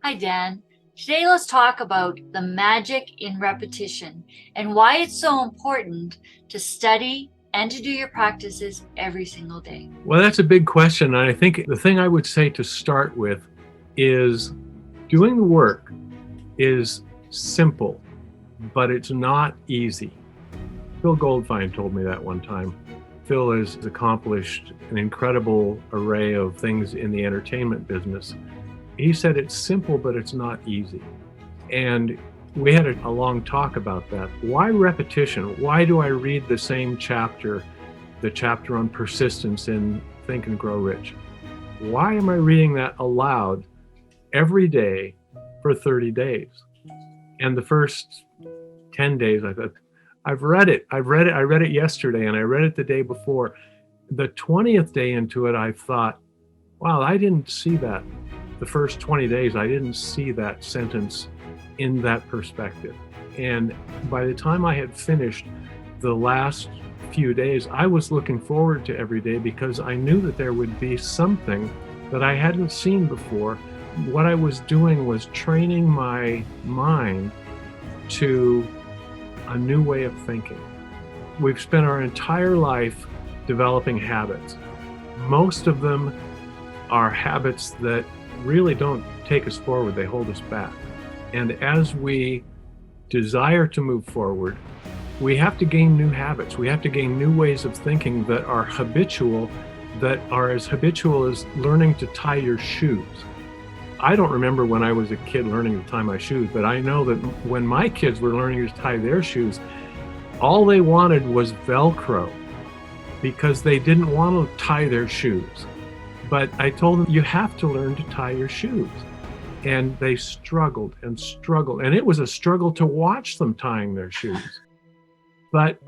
Hi, Dan. Today, let's talk about the magic in repetition and why it's so important to study and to do your practices every single day. Well, that's a big question. And I think the thing I would say to start with is doing the work is simple, but it's not easy. Phil Goldfine told me that one time. Phil has accomplished an incredible array of things in the entertainment business. He said it's simple, but it's not easy. And we had a long talk about that. Why repetition? Why do I read the same chapter, the chapter on persistence in Think and Grow Rich? Why am I reading that aloud every day for 30 days? And the first 10 days, I thought, I read it. I read it yesterday and I read it the day before. The 20th day into it, I thought, wow, I didn't see that. The first 20 days, I didn't see that sentence in that perspective. And by the time I had finished the last few days, I was looking forward to every day because I knew that there would be something that I hadn't seen before. What I was doing was training my mind to a new way of thinking. We've spent our entire life developing habits. Most of them are habits that really don't take us forward, they hold us back. And as we desire to move forward, we have to gain new habits. We have to gain new ways of thinking that are habitual, that are as habitual as learning to tie your shoes. I don't remember when I was a kid learning to tie my shoes, but I know that when my kids were learning to tie their shoes, all they wanted was Velcro because they didn't want to tie their shoes. But I told them, you have to learn to tie your shoes. And they struggled and struggled. And it was a struggle to watch them tying their shoes. But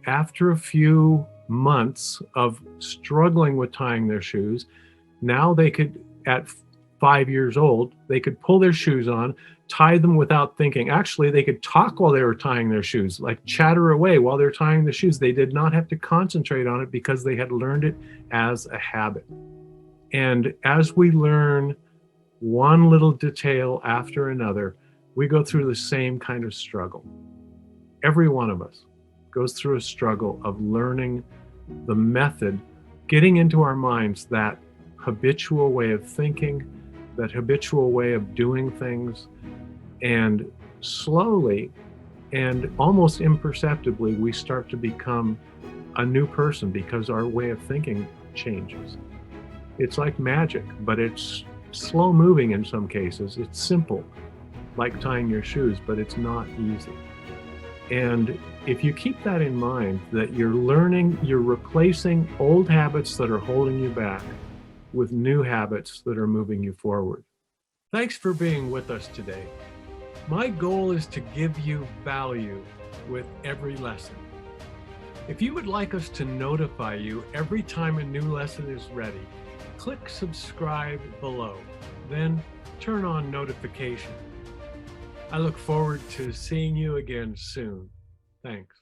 after a few months of struggling with tying their shoes, now they could, at 5 years old, they could pull their shoes on, tie them without thinking. Actually, they could talk while they were tying their shoes, like chatter away while they're tying the shoes. They did not have to concentrate on it because they had learned it as a habit. And as we learn one little detail after another, we go through the same kind of struggle. Every one of us goes through a struggle of learning the method, getting into our minds that habitual way of thinking, that habitual way of doing things, and slowly and almost imperceptibly, we start to become a new person because our way of thinking changes. It's like magic, but it's slow moving in some cases. It's simple, like tying your shoes, but it's not easy. And if you keep that in mind, that you're learning, you're replacing old habits that are holding you back with new habits that are moving you forward. Thanks for being with us today. My goal is to give you value with every lesson. If you would like us to notify you every time a new lesson is ready, click subscribe below, then turn on notification. I look forward to seeing you again soon. Thanks.